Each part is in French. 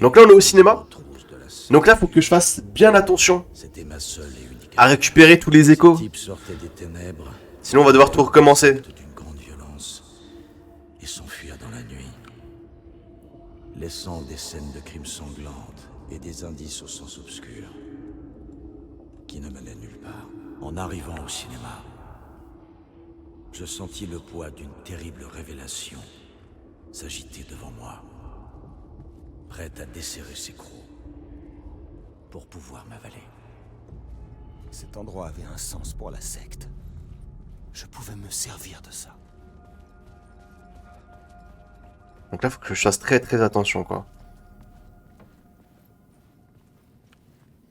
Donc là, on est au cinéma. Donc là, faut que je fasse bien attention C'était ma seule et unique à espoir. récupérer tous les Ce échos. type sortait des ténèbres, Sinon, on va devoir tout recommencer. acte d'une grande violence, et s'enfuir dans la nuit, laissant des scènes de crimes sanglantes et des indices au sens obscur, qui ne menaient nulle part. En arrivant au cinéma, je sentis le poids d'une terrible révélation s'agiter devant moi, prête à desserrer ses crocs pour pouvoir m'avaler. Cet endroit avait un sens pour la secte. Je pouvais me servir de ça. Donc là, faut que je fasse très très attention, quoi.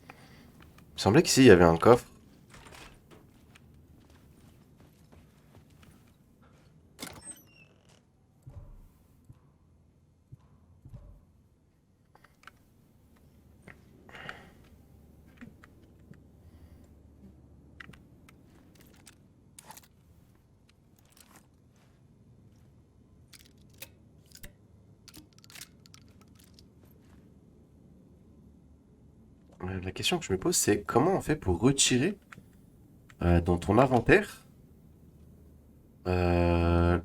Il me semblait qu'ici, il y avait un coffre. La question que je me pose, c'est comment on fait pour retirer dans ton inventaire la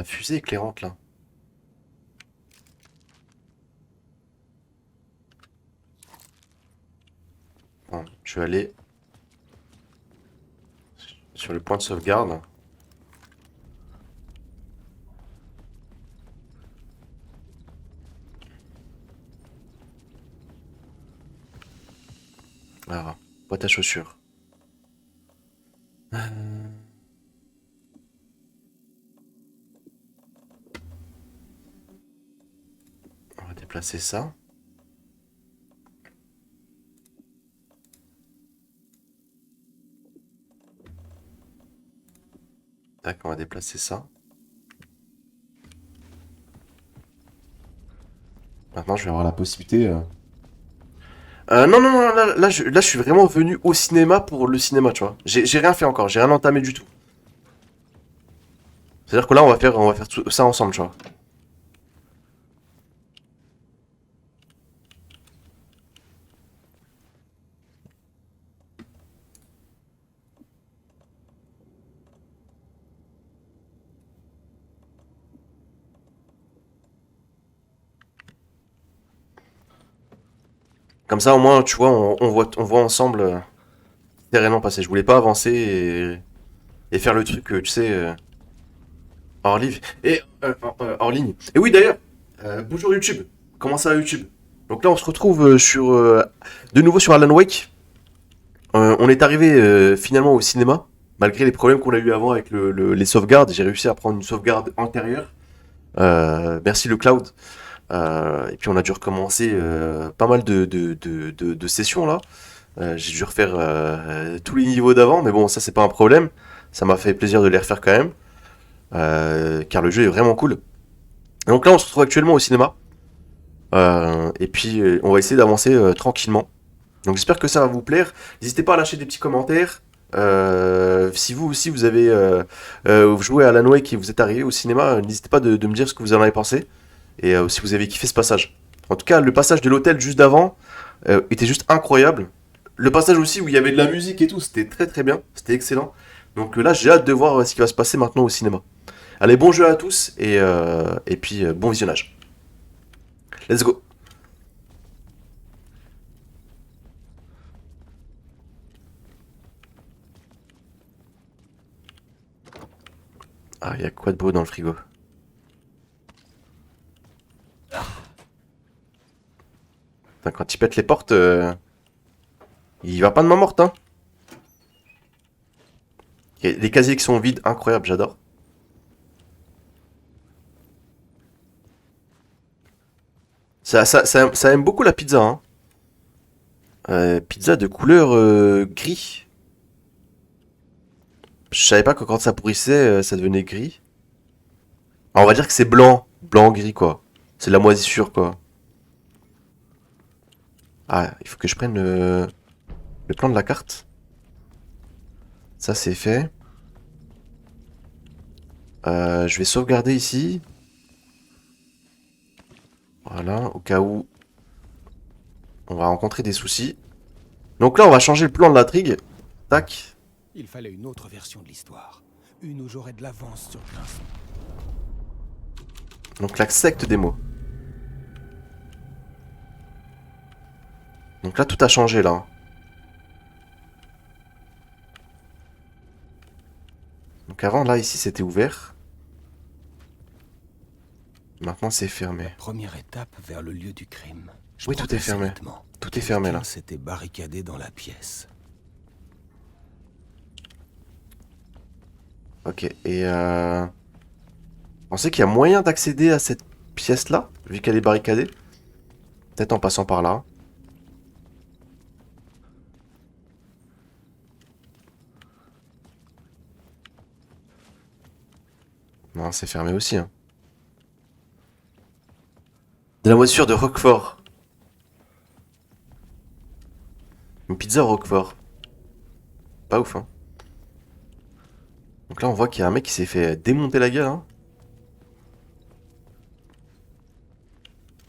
fusée éclairante, là. Bon, je vais aller sur le point de sauvegarde. Alors, boîte à chaussures. On va déplacer ça. Tac, on va déplacer ça. Maintenant, je vais avoir la possibilité. Non, non, non, là, je suis vraiment venu au cinéma pour le cinéma, tu vois. J'ai rien fait encore, j'ai rien entamé du tout. C'est-à-dire que là, on va faire tout ça ensemble, tu vois. Comme ça, au moins, tu vois, on voit ensemble sereinement passer. Je voulais pas avancer et faire le truc, tu sais, hors live. Et hors ligne. Et oui, d'ailleurs, bonjour YouTube. Comment ça va YouTube? Donc là, on se retrouve de nouveau sur Alan Wake. On est arrivé finalement au cinéma. Malgré les problèmes qu'on a eu avant avec les sauvegardes, j'ai réussi à prendre une sauvegarde antérieure. Merci le cloud. Et puis on a dû recommencer pas mal de sessions là. J'ai dû refaire tous les niveaux d'avant, mais bon, ça c'est pas un problème. Ça m'a fait plaisir de les refaire quand même, car le jeu est vraiment cool. Et donc là, on se retrouve actuellement au cinéma. Et puis on va essayer d'avancer tranquillement. Donc j'espère que ça va vous plaire. N'hésitez pas à lâcher des petits commentaires. Si vous aussi vous avez joué à Alan Wake et vous êtes arrivé au cinéma, n'hésitez pas de me dire ce que vous en avez pensé et si vous avez kiffé ce passage. En tout cas, le passage de l'hôtel juste d'avant était juste incroyable. Le passage aussi où il y avait de la musique et tout, c'était très très bien, c'était excellent. Donc là, j'ai hâte de voir ce qui va se passer maintenant au cinéma. Allez, bon jeu à tous et puis bon visionnage. Let's go. Ah, il y a quoi de beau dans le frigo? Putain, quand il pète les portes, il va pas de main morte, hein. Il y a des casiers qui sont vides, incroyable, j'adore. Ça aime beaucoup la pizza, hein. Pizza de couleur gris. Je savais pas que quand ça pourrissait, ça devenait gris. Alors, on va dire que c'est blanc. Blanc-gris, quoi. C'est de la moisissure, quoi. Ah, il faut que je prenne le plan de la carte. Ça, c'est fait. Je vais sauvegarder ici. Voilà, au cas où on va rencontrer des soucis. Donc là, on va changer le plan de l'intrigue. Tac. Il fallait une autre version de l'histoire. Une où j'aurais de l'avance sur Grince. Donc la secte des mots. Donc là, tout a changé là. Donc avant, là, ici, c'était ouvert. Maintenant, c'est fermé. Première étape vers le lieu du crime. Oui, tout est fermé. Tout est fermé là. Quelqu'un s'était barricadé dans la pièce. Ok, et on sait qu'il y a moyen d'accéder à cette pièce-là, vu qu'elle est barricadée. Peut-être en passant par là. Non, c'est fermé aussi. Hein. De la voiture de Roquefort. Une pizza au Roquefort. Pas ouf, hein. Donc là, on voit qu'il y a un mec qui s'est fait démonter la gueule, hein.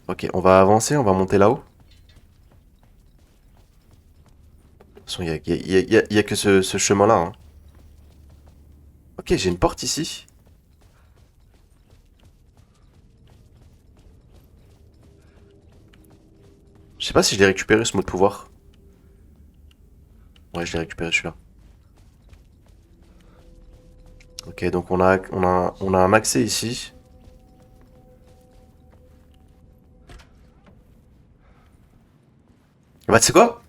Ok, on va avancer, on va monter là-haut. De toute façon, il y a que ce chemin-là, hein. Ok, j'ai une porte ici. Je sais pas si je l'ai récupéré, ce mot de pouvoir. Ouais, je l'ai récupéré celui-là. Ok, donc on a un accès ici. Bah, tu sais quoi?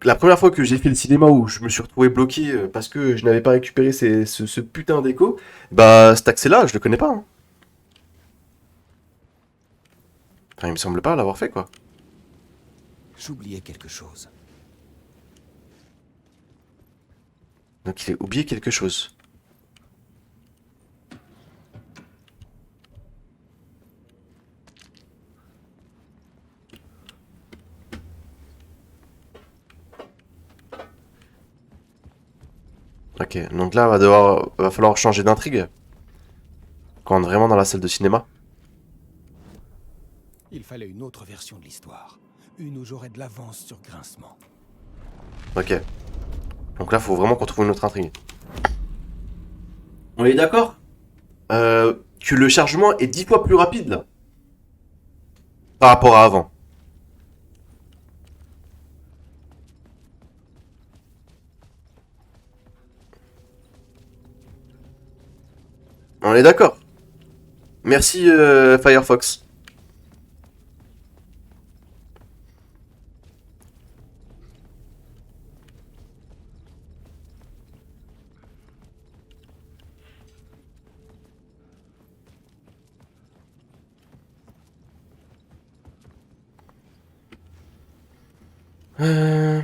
La première fois que j'ai fait le cinéma où je me suis retrouvé bloqué parce que je n'avais pas récupéré ce putain d'écho, bah cet accès-là, je le connais pas. Hein. Enfin, il me semble pas l'avoir fait, quoi. J'oubliais quelque chose. Donc il a oublié quelque chose. Ok, donc là, va falloir changer d'intrigue. Quand on est vraiment dans la salle de cinéma. Il fallait une autre version de l'histoire. Une où j'aurais de l'avance sur Grincement. Ok. Donc là, faut vraiment qu'on trouve une autre intrigue. On est d'accord que le chargement est 10 fois plus rapide, là. Par rapport à avant. On est d'accord. Merci Firefox. Euh...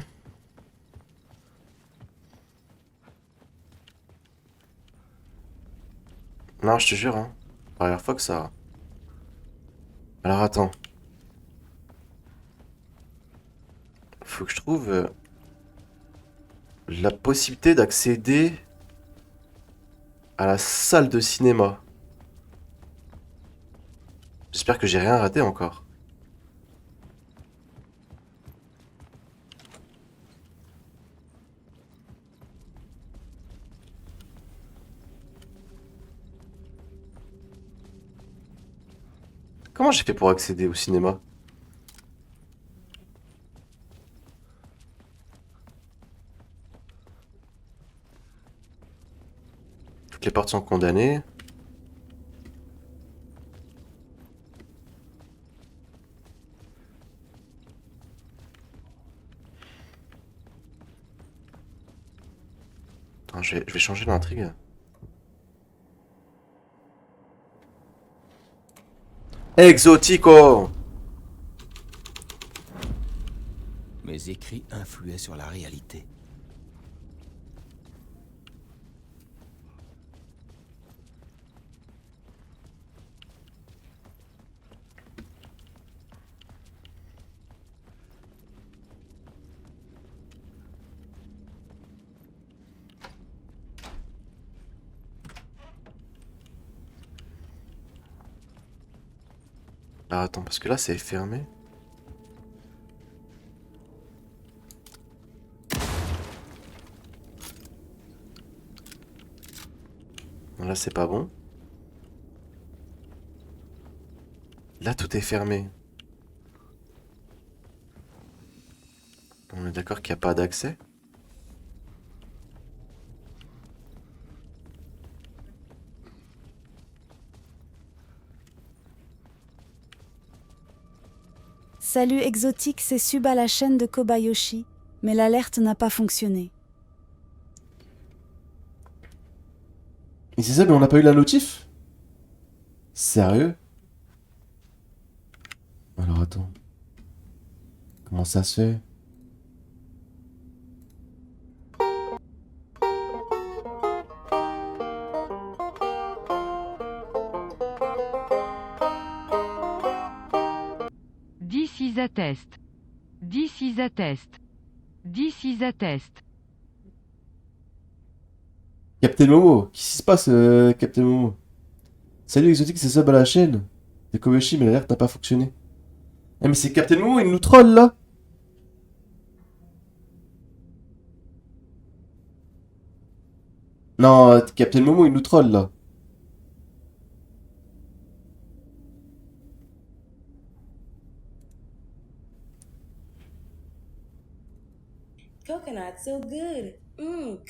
Non, je te jure, hein. Firefox, ça... Alors attends. Faut que je trouve la possibilité d'accéder à la salle de cinéma. J'espère que j'ai rien raté encore. Comment j'ai fait pour accéder au cinéma? Toutes les portes sont condamnées. Attends, je vais changer l'intrigue. Exotico! Mes écrits influaient sur la réalité. Ah, attends, parce que là, c'est fermé. Là, c'est pas bon. Là, tout est fermé. On est d'accord qu'il n'y a pas d'accès? Salut Exotique, c'est Sub à la chaîne de Kobayashi, mais l'alerte n'a pas fonctionné. Et c'est ça, mais on n'a pas eu la notif? Sérieux? Alors attends. Comment ça se fait? This is a test. This is a test. This is a test. Captain Momo, qu'est-ce qui se passe, Captain Momo? Salut Exotique, c'est sub à la chaîne de Kobayashi, mais l'alerte n'a pas fonctionné. Eh mais c'est Captain Momo, il nous troll là! Non, Captain Momo, il nous troll là. Coconut so good.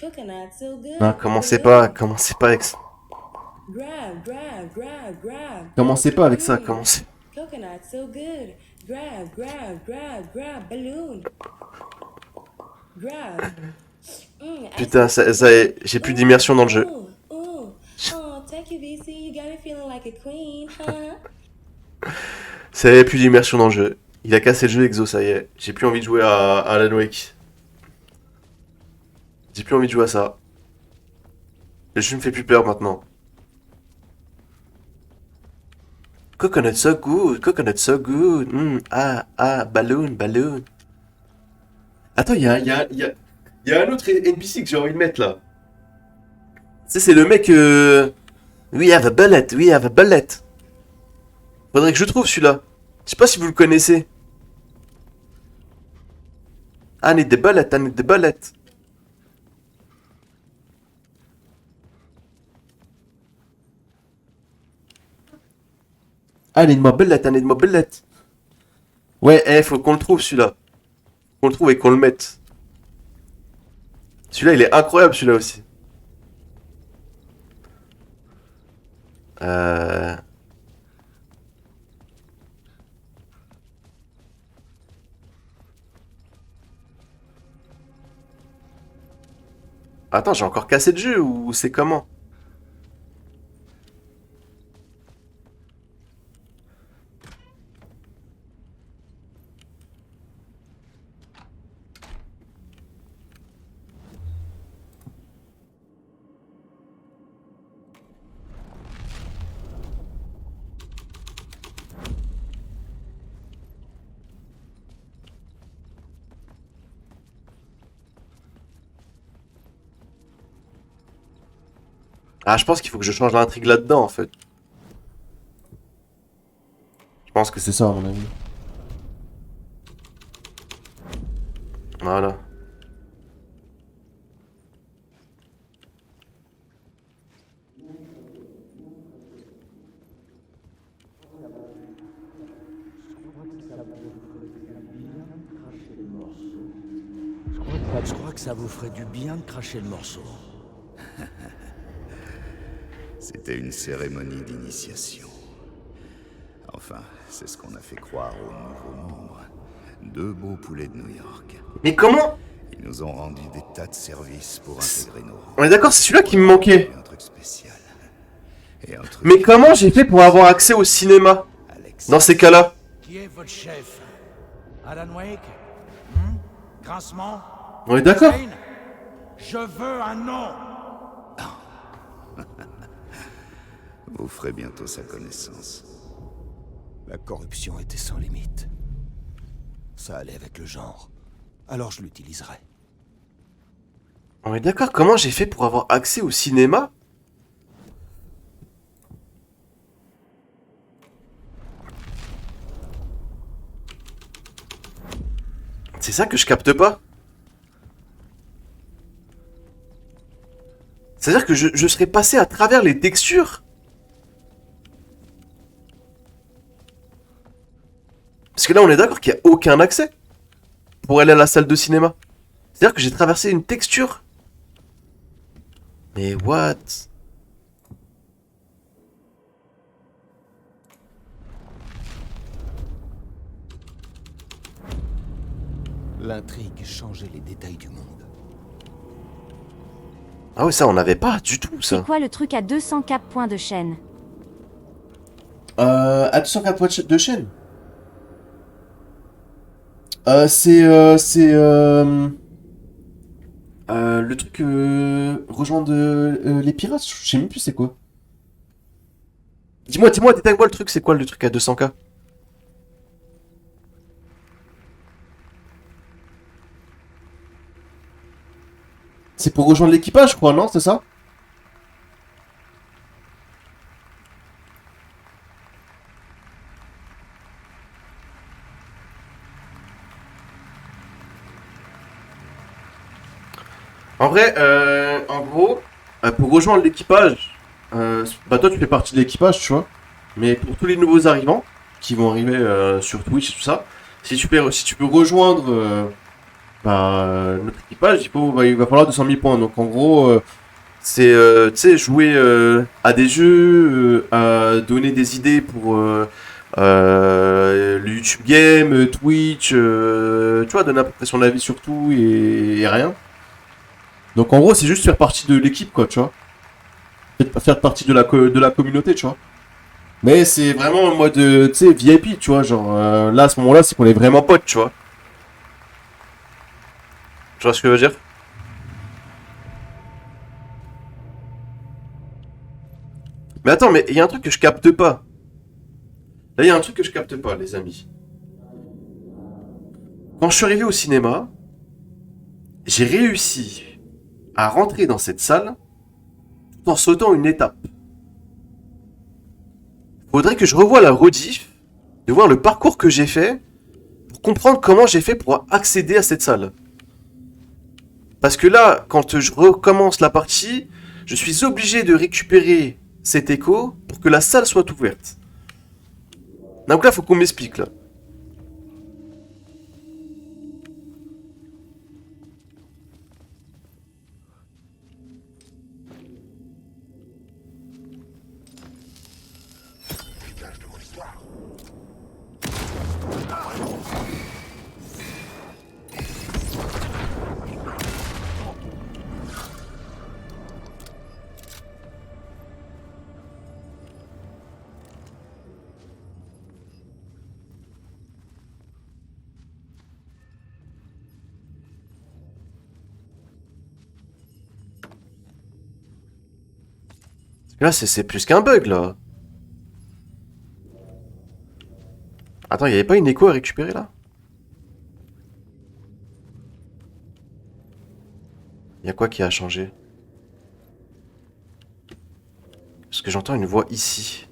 Coconut so good. Non, commencez pas avec ça. Grab, grab, grab, grab. Commencez pas avec ça, commencez. Coconut so good. Grab, grab, grab, grab. Balloon. Grab. Putain, ça y est, j'ai plus d'immersion dans le jeu. Oh, take it easy. You got me feeling like a queen, huh? Ça y est, plus d'immersion dans le jeu. Il a cassé le jeu, Exo, ça y est. J'ai plus envie de jouer à Alan Wake. J'ai plus envie de jouer à ça. Le jeu me fait plus peur maintenant. Coconut so good, coconut so good. Balloon, balloon. Attends, il y a un autre NPC que j'ai envie de mettre là. Tu sais, c'est le mec. We have a bullet, we have a bullet. Faudrait que je trouve celui-là. Je sais pas si vous le connaissez. I need the bullet, I need the bullet. I need my bullet, I need my bullet. Ouais, faut qu'on le trouve celui-là. Qu'on le trouve et qu'on le mette. Celui-là, il est incroyable celui-là aussi. Attends, j'ai encore cassé le jeu ou c'est comment? Ah, je pense qu'il faut que je change l'intrigue là-dedans, en fait. Je pense que c'est ça, à mon avis. Voilà. Je crois que ça vous ferait du bien de cracher le morceau. C'était une cérémonie d'initiation. Enfin, c'est ce qu'on a fait croire aux nouveaux membres. 2 beaux poulets de New York. Mais comment? Ils nous ont rendu des tas de services pour intégrer nos rangs. On est d'accord, c'est celui-là qui me manquait. Et un truc spécial. Et un truc... Mais comment j'ai fait pour avoir accès au cinéma? Alex. Dans ces cas-là? Qui est votre chef? Alan Wake? Grincement? On est d'accord? Kane? Je veux un nom! Vous ferez bientôt sa connaissance. La corruption était sans limite. Ça allait avec le genre. Alors je l'utiliserai. On est d'accord, comment j'ai fait pour avoir accès au cinéma? C'est ça que je capte pas. C'est-à-dire que je serais passé à travers les textures. Parce que là, on est d'accord qu'il n'y a aucun accès pour aller à la salle de cinéma. C'est-à-dire que j'ai traversé une texture. Mais what? L'intrigue changeait les détails du monde. Ah ouais, ça, on n'avait pas du tout, C'est ça. quoi le truc à 200 cap points de chaîne? À 204 points de chaîne. Le truc rejoindre les pirates, je sais même plus c'est quoi. Dis-moi, détaille-moi le truc, c'est quoi le truc à 200K? C'est pour rejoindre l'équipage, je crois, non? C'est ça? En vrai, en gros, pour rejoindre l'équipage, bah toi tu fais partie de l'équipage, tu vois. Mais pour tous les nouveaux arrivants qui vont arriver sur Twitch et tout ça, si tu peux rejoindre notre équipage, il va falloir 200 000 points. Donc en gros, c'est tu sais, jouer à des jeux, à donner des idées pour le YouTube Game, Twitch, tu vois, donner à peu près son avis sur tout et rien. Donc en gros, c'est juste faire partie de l'équipe, quoi, tu vois. Faire partie de la communauté, tu vois. Mais c'est vraiment en mode, tu sais, VIP, tu vois. Genre, là, à ce moment-là, c'est qu'on est vraiment potes, tu vois. Tu vois ce que je veux dire? Mais attends, mais il y a un truc que je capte pas. Là, il y a un truc que je capte pas, les amis. Quand je suis arrivé au cinéma, j'ai réussi à rentrer dans cette salle tout en sautant une étape. Faudrait que je revoie la rediff, de voir le parcours que j'ai fait pour comprendre comment j'ai fait pour accéder à cette salle. Parce que là, quand je recommence la partie, je suis obligé de récupérer cet écho pour que la salle soit ouverte. Donc là, faut qu'on m'explique là. Là, c'est plus qu'un bug, là. Attends, il n'y avait pas une écho à récupérer, là? Il y a quoi qui a changé? Parce que j'entends une voix ici.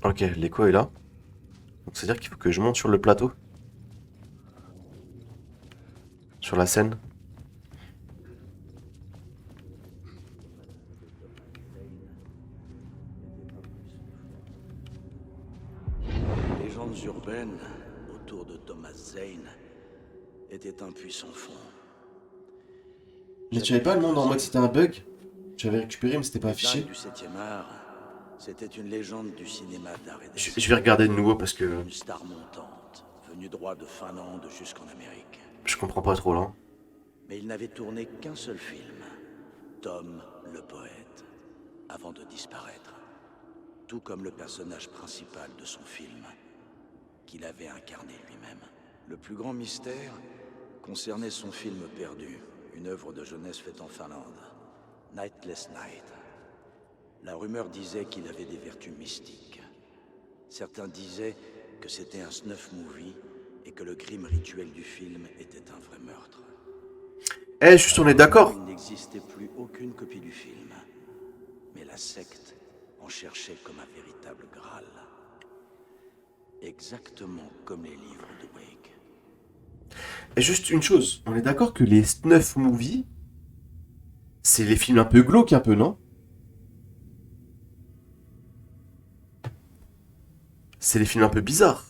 Ok, l'écho est là. Donc c'est-à-dire qu'il faut que je monte sur le plateau. Sur la scène. Les légendes urbaines autour de Thomas Zane étaient un puissant fond. Mais tu avais pas le nom en mode c'était un bug? J'avais récupéré mais c'était pas Le affiché. dingue du 7e art, c'était une légende du cinéma d'art et d'essai. Je vais regarder de nouveau parce que Une star montante, venue droit de Finlande jusqu'en Amérique. je comprends pas trop là. Mais il n'avait tourné qu'un seul film, Tom le poète, avant de disparaître. Tout comme le personnage principal de son film, qu'il avait incarné lui-même. Le plus grand mystère concernait son film perdu, une œuvre de jeunesse faite en Finlande, Nightless Night. La rumeur disait qu'il avait des vertus mystiques. Certains disaient que c'était un snuff movie et que le crime rituel du film était un vrai meurtre. Eh, juste on est d'accord. Il n'existait plus aucune copie du film. Mais la secte en cherchait comme un véritable Graal. Exactement comme les livres de Wake. Et juste une chose, on est d'accord que les snuff movies, c'est les films un peu glauques un peu, non? C'est les films un peu bizarres.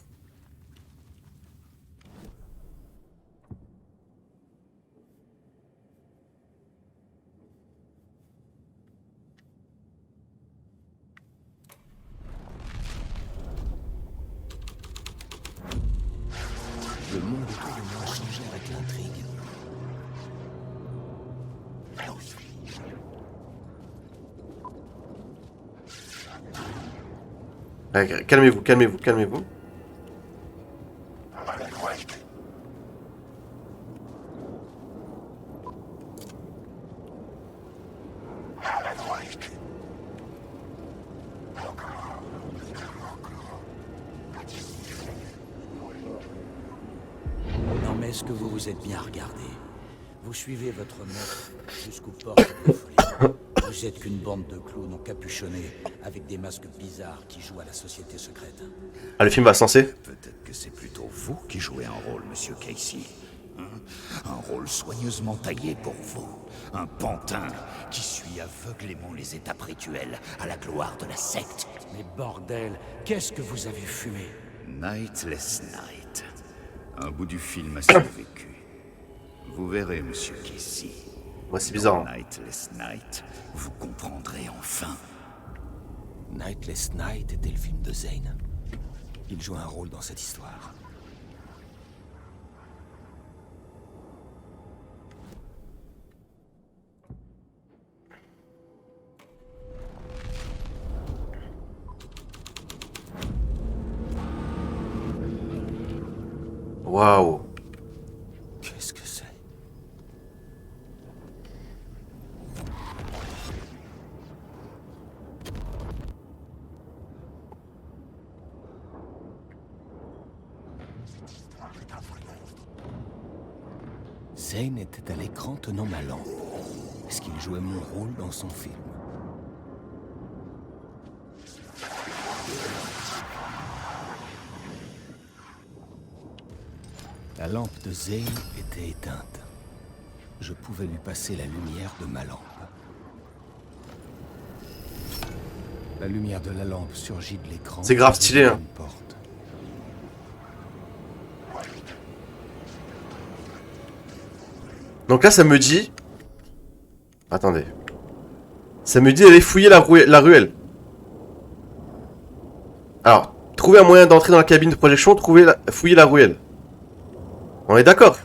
Le monde autour de moi a changé avec l'intrigue. Calmez-vous, calmez-vous, calmez-vous. Non mais est-ce que vous vous êtes bien regardé? Vous suivez votre maître jusqu'aux portes de la folie. Vous êtes qu'une bande de clowns encapuchonnés avec des masques bizarres qui jouent à la société secrète. Ah, le film va se lancer. Peut-être que c'est plutôt vous qui jouez un rôle, monsieur Casey. Hein? Un rôle soigneusement taillé pour vous. Un pantin qui suit aveuglément les étapes rituelles à la gloire de la secte. Mais bordel, qu'est-ce que vous avez fumé? Nightless Night. Un bout du film a survécu. Vous verrez, monsieur Casey. Ouais, c'est bizarre. Hein. Nightless Night, vous comprendrez enfin. Nightless Night était le film de Zane. Il joue un rôle dans cette histoire. Waouh. Qu'est-ce que c'est? Zane était à l'écran tenant ma lampe. Est-ce qu'il jouait mon rôle dans son film? La lampe de Zane était éteinte. Je pouvais lui passer la lumière de ma lampe. La lumière de la lampe surgit de l'écran. C'est grave stylé, hein. Une porte. Donc là, ça me dit... Attendez. Ça me dit d'aller fouiller la ruelle. Alors, trouver un moyen d'entrer dans la cabine de projection, fouiller la ruelle. On est d'accord?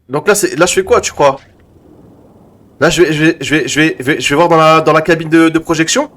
Donc là, là, je fais quoi, tu crois? Là, je vais voir dans la cabine de projection.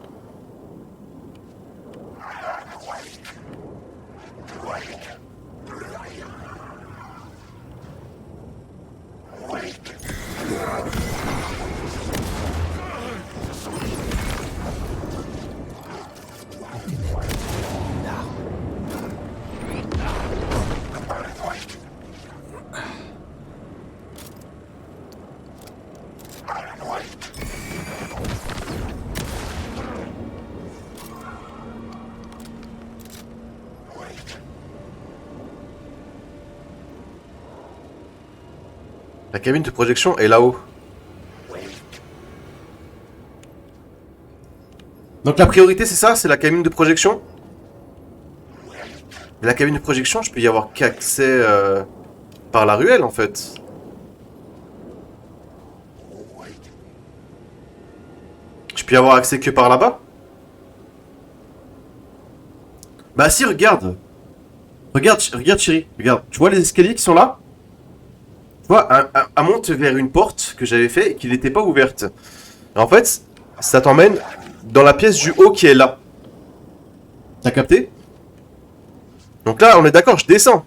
La cabine de projection est là-haut. Donc la priorité c'est ça, c'est la cabine de projection. Et la cabine de projection, je peux y avoir qu'accès par la ruelle en fait. Je peux y avoir accès que par là-bas. Bah si, regarde. Regarde chérie, regarde. Tu vois les escaliers qui sont là? Tu vois, elle monte vers une porte que j'avais fait et qui n'était pas ouverte. Et en fait, ça t'emmène dans la pièce du haut qui est là. T'as capté? Donc là, on est d'accord, je descends.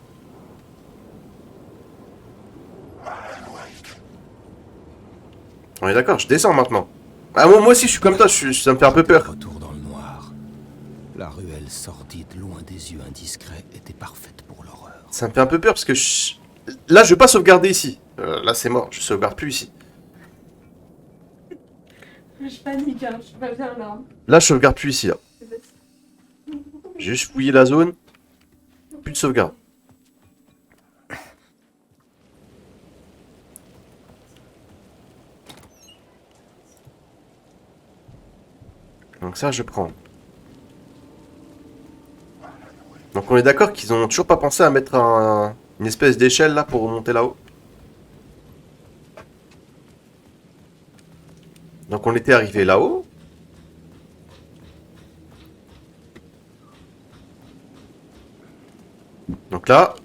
On est d'accord, je descends maintenant. Ah, moi aussi, je suis comme toi, ça me fait un peu peur. Retour dans le noir. La ruelle sordide, loin des yeux indiscrets, était parfaite pour l'horreur. Ça me fait un peu peur parce que là, je vais pas sauvegarder ici. Là, c'est mort, je sauvegarde plus ici. Je panique, hein, je suis pas bien là. Là, je sauvegarde plus ici, là. J'ai juste fouillé la zone. Plus de sauvegarde. Donc ça, je prends. Donc on est d'accord qu'ils ont toujours pas pensé à mettre une espèce d'échelle là pour remonter là-haut. Donc on était arrivé là-haut. Donc là,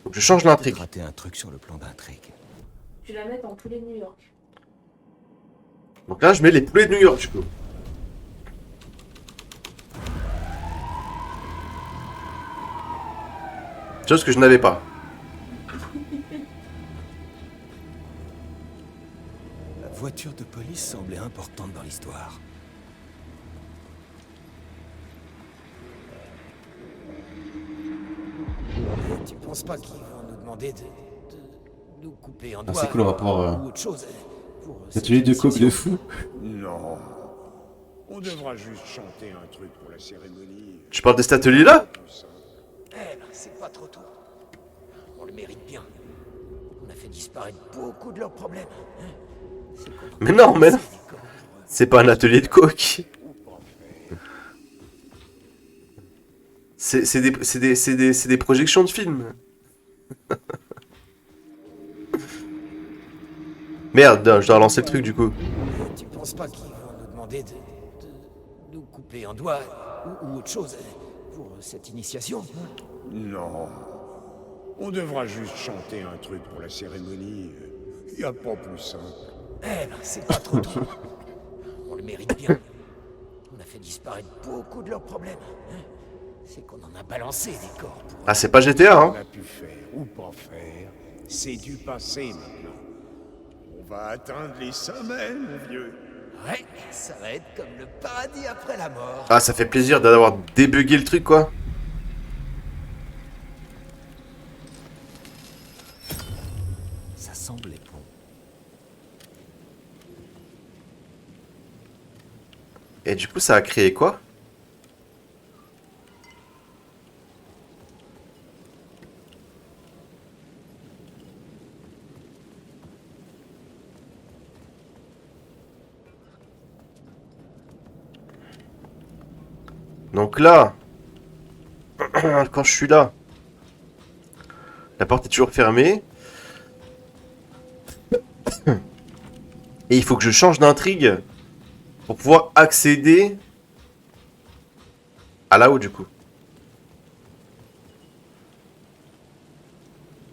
faut que je change l'intrigue. Rater un truc sur le plan d'intrigue. Tu la mets en poulet de New York. Donc là, je mets les poulets de New York du coup. Chose que je n'avais pas. La voiture de police semblait importante dans l'histoire. Tu penses pas qu'ils vont nous demander de nous couper en doigts c'est cool, on va pouvoir, ou autre chose pour atelier de coke de fou. Non. On devra juste chanter un truc pour la cérémonie. Tu parles de cet atelier là? Eh ben, c'est pas trop tôt. On le mérite bien. On a fait disparaître beaucoup de leurs problèmes. Hein. Mais non, mais non. C'est pas un atelier de coke. C'est des projections de films. Merde, je dois relancer le truc du coup. Tu penses pas qu'ils vont nous demander de nous couper en doigts ou autre chose pour cette initiation? Non. On devra juste chanter un truc pour la cérémonie. Y a pas plus simple. Eh ben, c'est pas trop tôt. On le mérite bien. On a fait disparaître beaucoup de leurs problèmes. Hein. C'est qu'on en a balancé des corps. Ah, c'est pas GTA, hein? On a pu faire ou pas faire. C'est du passé maintenant. On va atteindre les sommets, mon vieux. Ouais, ça va être comme le paradis après la mort. Ah, ça fait plaisir d'avoir débugué le truc, quoi. Ça semblait bon. Et du coup, ça a créé quoi? Donc là, quand je suis là, la porte est toujours fermée. Et il faut que je change d'intrigue pour pouvoir accéder à là-haut du coup.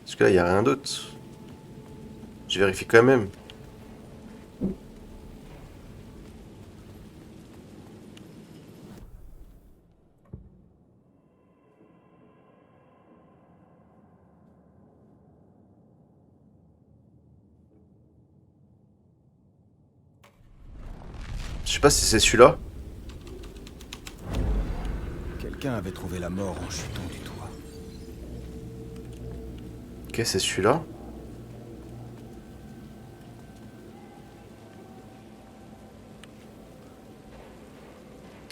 Parce que là, il n'y a rien d'autre. Je vérifie quand même. Je sais pas si c'est celui-là. Quelqu'un avait trouvé la mort en chutant du toit. Ok, c'est celui-là.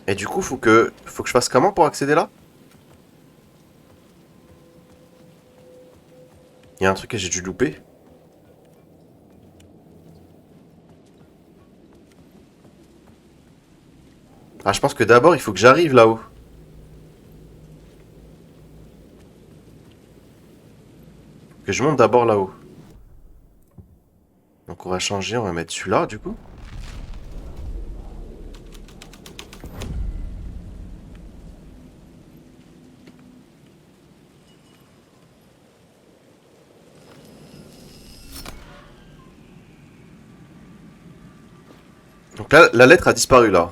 Et du coup, faut que je fasse comment pour accéder là? Il y a un truc que j'ai dû louper. Ah, je pense que d'abord, il faut que j'arrive là-haut. Que je monte d'abord là-haut. Donc on va changer, on va mettre celui-là du coup. Donc là, la lettre a disparu là.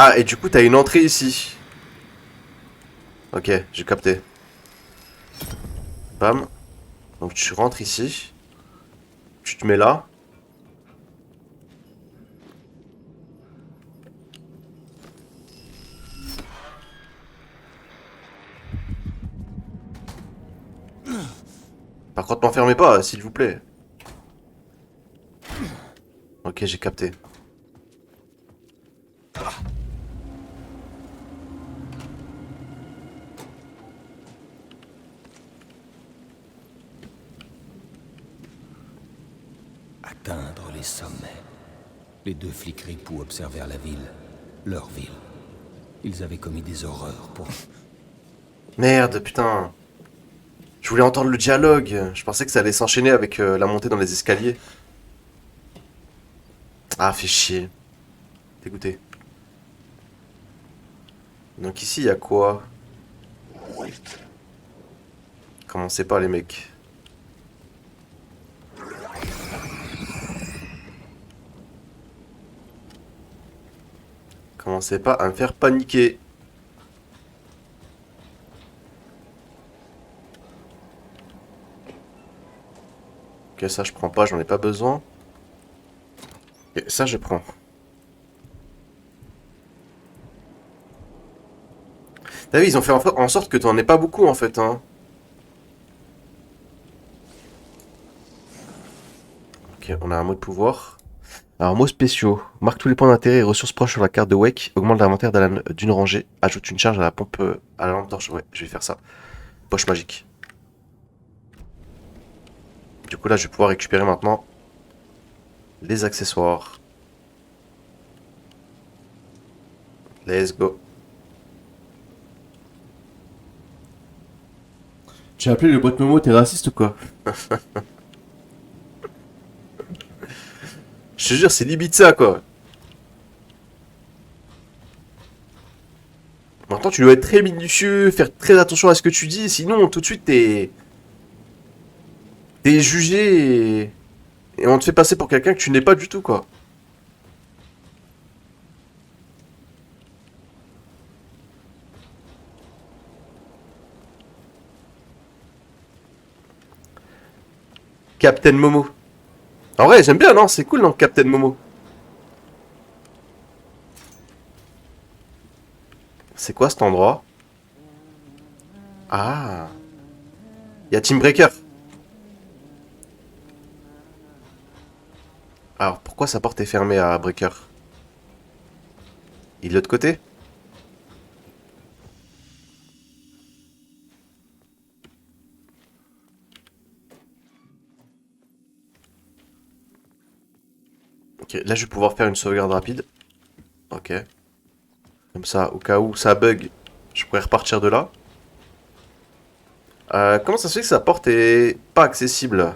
Ah, et du coup, t'as une entrée ici. Ok, j'ai capté. Bam. Donc tu rentres ici. Tu te mets là. Par contre, m'enfermez pas, s'il vous plaît. Ok, j'ai capté. Atteindre les sommets. Les deux flics ripoux observèrent la ville. Leur ville. Ils avaient commis des horreurs pour... Merde, putain. Je voulais entendre le dialogue. Je pensais que ça allait s'enchaîner avec la montée dans les escaliers. Ah, fait chier. Dégoûté. Donc ici, il y a quoi? Commencez pas, les mecs. Commencez pas à me faire paniquer. Ok, ça je prends pas, j'en ai pas besoin. Ok, ça je prends. T'as vu, ils ont fait en sorte que t'en aies pas beaucoup en fait, hein. Ok, on a un mot de pouvoir. Alors, mots spéciaux. Marque tous les points d'intérêt et ressources proches sur la carte de Wake. Augmente l'inventaire d'une rangée. Ajoute une charge à la pompe, à la lampe torche. Ouais, je vais faire ça. Poche magique. Du coup, là, je vais pouvoir récupérer maintenant les accessoires. Let's go. Tu as appelé le boîte Momo, t'es raciste ou quoi? Je te jure, c'est limite ça, quoi. Maintenant, tu dois être très minutieux, faire très attention à ce que tu dis, sinon, tout de suite, t'es jugé et on te fait passer pour quelqu'un que tu n'es pas du tout, quoi. Captain Momo. En vrai, j'aime bien, non? C'est cool, non? Captain Momo. C'est quoi cet endroit? Ah. Il y a Team Breaker. Alors, pourquoi sa porte est fermée à Breaker? Il est de l'autre côté? Ok, là je vais pouvoir faire une sauvegarde rapide. Ok. Comme ça, au cas où ça bug, je pourrais repartir de là. Comment ça se fait que sa porte est pas accessible?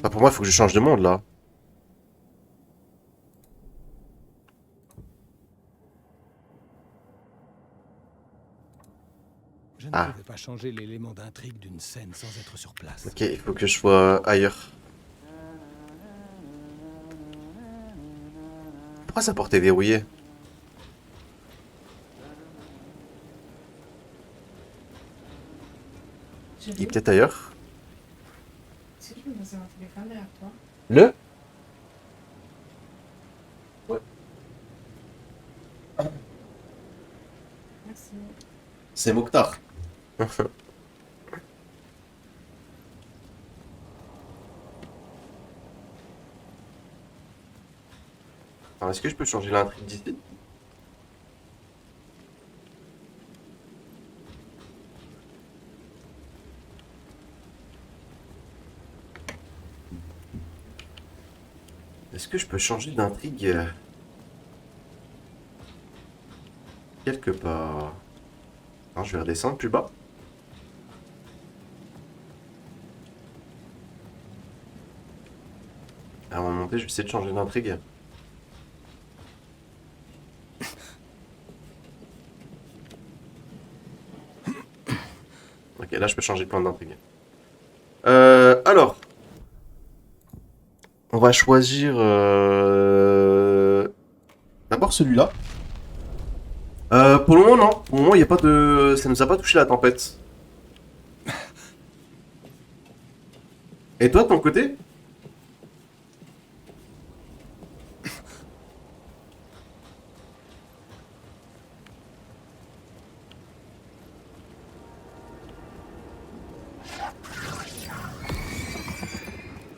Ah, pour moi, il faut que je change de monde là. Je ne Ah. pouvais pas changer l'élément d'intrigue d'une scène sans être sur place. Ok, il faut que je sois ailleurs. Pourquoi sa porte est verrouillée? Il est peut-être ailleurs. Est-ce que tu peux passer un téléphone derrière toi? Le? Ouais. Merci. C'est Mokhtar. Alors, est-ce que je peux changer l'intrigue d'ici? Est-ce que je peux changer d'intrigue quelque part? Non, je vais redescendre plus bas. Avant de monter, je vais essayer de changer d'intrigue. Ok, là je peux changer de plan d'intrigue. Alors. On va choisir... D'abord celui-là. Pour le moment, non. Pour le moment, il n'y a pas de... Ça nous a pas touché la tempête. Et toi, de ton côté?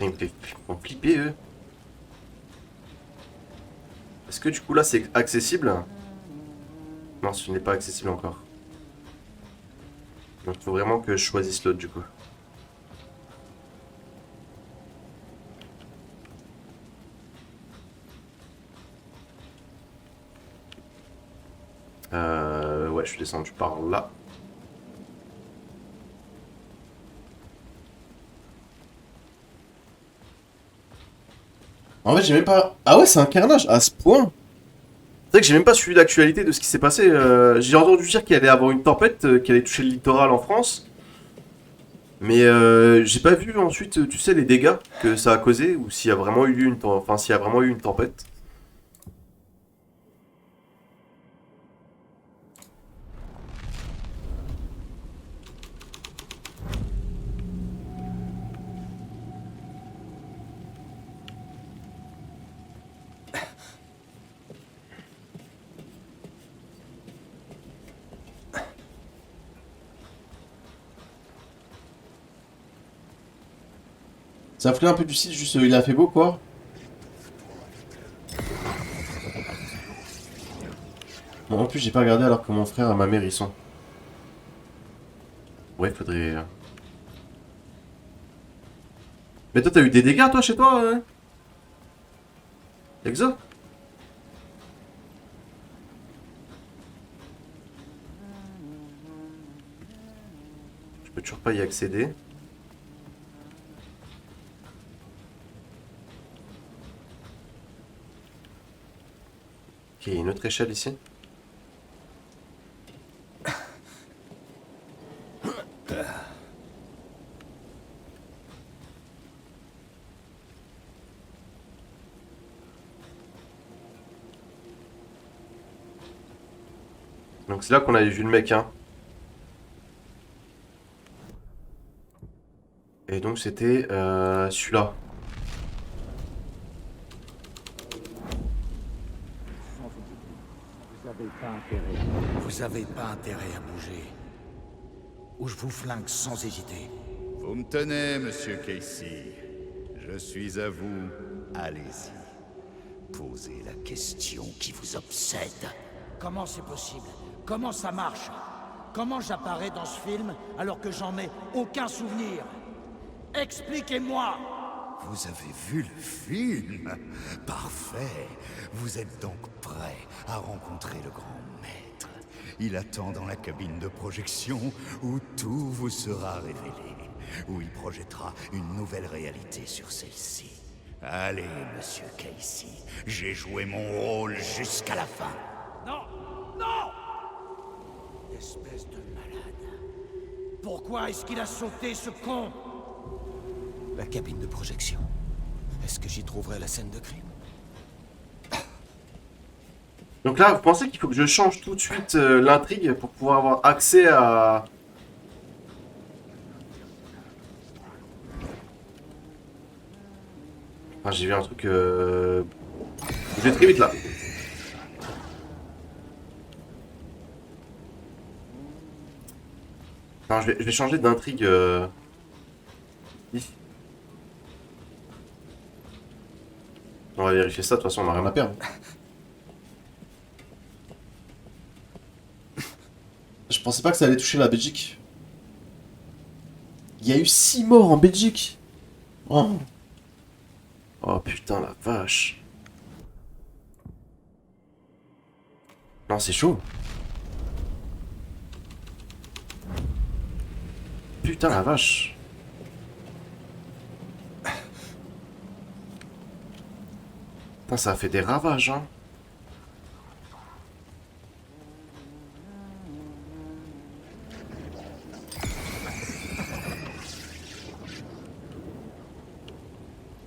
Ils me font flipper, eux. Est-ce que du coup, là, c'est accessible? Non, ce n'est pas accessible encore. Donc, il faut vraiment que je choisisse l'autre, du coup. Ouais, je suis descendu par là. En fait, j'ai même pas... Ah ouais, c'est un carnage, à ce point. C'est vrai que j'ai même pas suivi l'actualité de ce qui s'est passé. J'ai entendu dire qu'il allait avoir une tempête qui allait toucher le littoral en France. Mais j'ai pas vu ensuite, tu sais, les dégâts que ça a causé ou s'il y a vraiment eu enfin, s'il y a vraiment eu une tempête. Ça a pris un peu du site, juste il a fait beau quoi. Bon, en plus, j'ai pas regardé alors que mon frère et ma mère y sont. Ouais, faudrait. Mais toi, t'as eu des dégâts toi chez toi, Exo? Je peux toujours pas y accéder. Ok, une autre échelle ici. Donc c'est là qu'on avait vu le mec, hein. Et donc c'était celui-là. Vous avez pas intérêt à bouger. Ou je vous flingue sans hésiter. Vous me tenez, monsieur Casey. Je suis à vous. Allez-y. Posez la question qui vous obsède. Comment c'est possible? Comment ça marche? Comment j'apparais dans ce film alors que j'en ai aucun souvenir? Expliquez-moi! Vous avez vu le film? Parfait. Vous êtes donc prêt à rencontrer le grand maître. Il attend dans la cabine de projection où tout vous sera révélé. Où il projettera une nouvelle réalité sur celle-ci. Allez, monsieur Casey. J'ai joué mon rôle jusqu'à la fin. Non! Non! Espèce de malade. Pourquoi est-ce qu'il a sauté ce con? La cabine de projection. Est-ce que j'y trouverai la scène de crime? Donc là, vous pensez qu'il faut que je change tout de suite l'intrigue pour pouvoir avoir accès à... Ah, j'ai vu un truc... Je vais très vite là. Non, je vais changer d'intrigue. Ici. On va vérifier ça, de toute façon on n'a rien à perdre. Je pensais pas que ça allait toucher la Belgique. Il y a eu 6 morts en Belgique. Oh, oh putain la vache. Non, c'est chaud. Putain la vache. Putain, ça a fait des ravages, hein.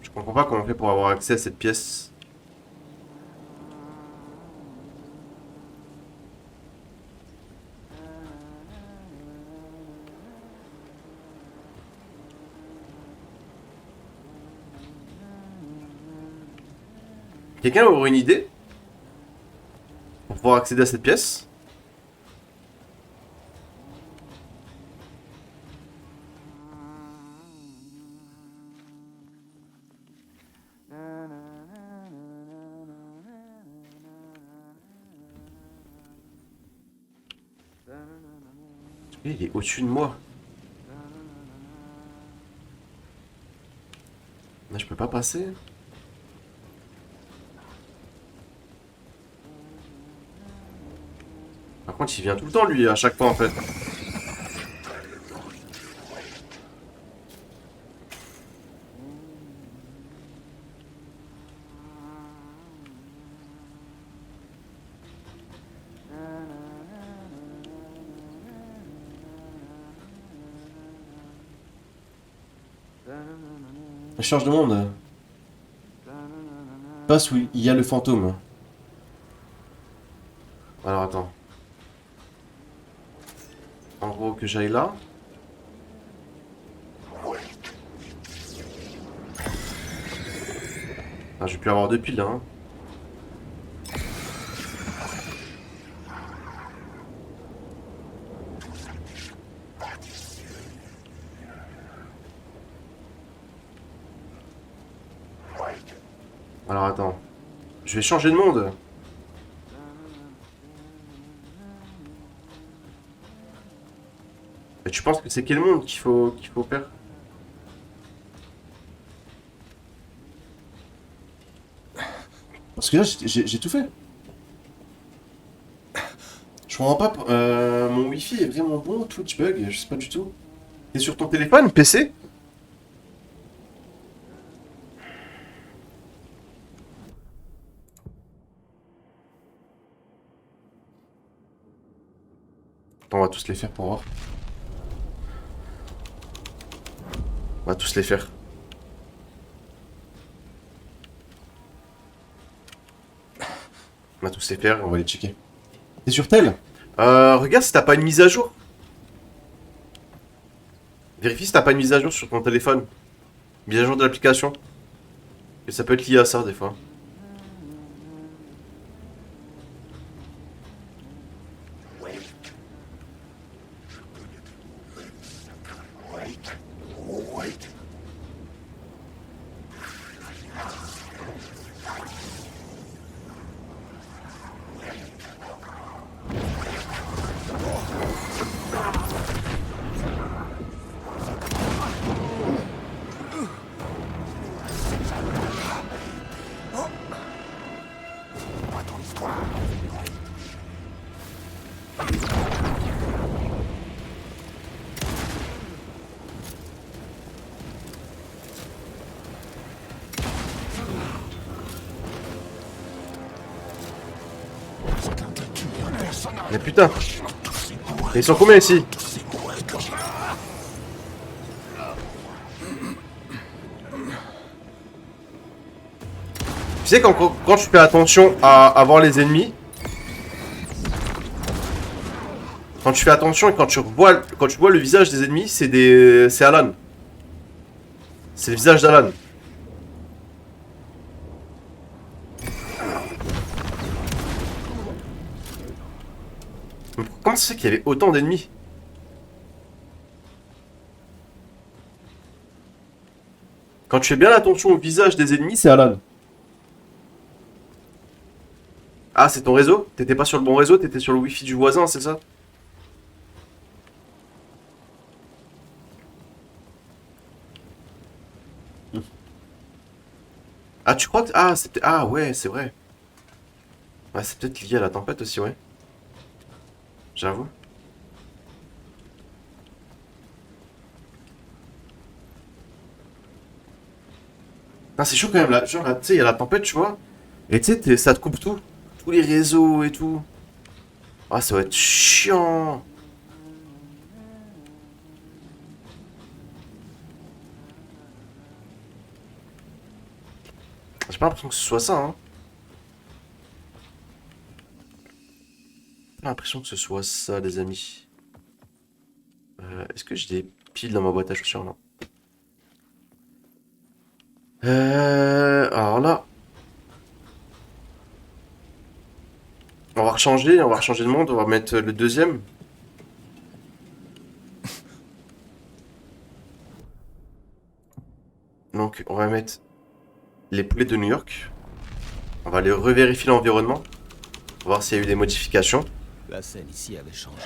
Je comprends pas comment on fait pour avoir accès à cette pièce. Quelqu'un aurait une idée pour pouvoir accéder à cette pièce? Il est au-dessus de moi. Là, je peux pas passer. Par contre, il vient tout le temps, lui, à chaque fois, en fait. Je change de monde. Passe où il y a le fantôme. Alors, attends. En gros, que j'aille là. Ah, j'ai pu avoir deux piles, hein. Alors, attends. Je vais changer de monde. Et tu penses que c'est quel monde qu'il faut faire? Parce que là, j'ai tout fait. Je comprends pas. Mon wifi est vraiment bon, Twitch bug, je sais pas du tout. T'es sur ton téléphone, PC? Attends, on va tous les faire pour voir. On va tous les faire. On va tous les faire, on va les checker. T'es sur tel? Regarde si t'as pas une mise à jour. Vérifie si t'as pas une mise à jour sur ton téléphone. Mise à jour de l'application. Et ça peut être lié à ça des fois. Mais putain! Ils sont combien ici? Tu sais quand tu fais attention à voir les ennemis, quand tu fais attention et quand tu vois le visage des ennemis, c'est Alan. C'est le visage d'Alan. Comment ça se fait qu'il y avait autant d'ennemis? Quand tu fais bien attention au visage des ennemis, c'est Alan. Ah, c'est ton réseau? T'étais pas sur le bon réseau, t'étais sur le wifi du voisin, c'est ça? Ah, tu crois que... Ah, c'était... Ah, ouais, c'est vrai. Ouais, c'est peut-être lié à la tempête aussi, ouais. J'avoue. Ah, c'est chaud quand même, là. Genre, là, tu sais, il y a la tempête, tu vois. Et tu sais, ça te coupe tout. Tous les réseaux et tout. Ah, ça va être chiant. J'ai pas l'impression que ce soit ça, hein. J'ai pas l'impression que ce soit ça, les amis. Est-ce que j'ai des piles dans ma boîte à chaussures? Non. Alors là, on va rechanger de monde, on va mettre le deuxième. Donc, on va mettre les poulets de New York. On va aller revérifier l'environnement. Voir s'il y a eu des modifications. La scène ici avait changé.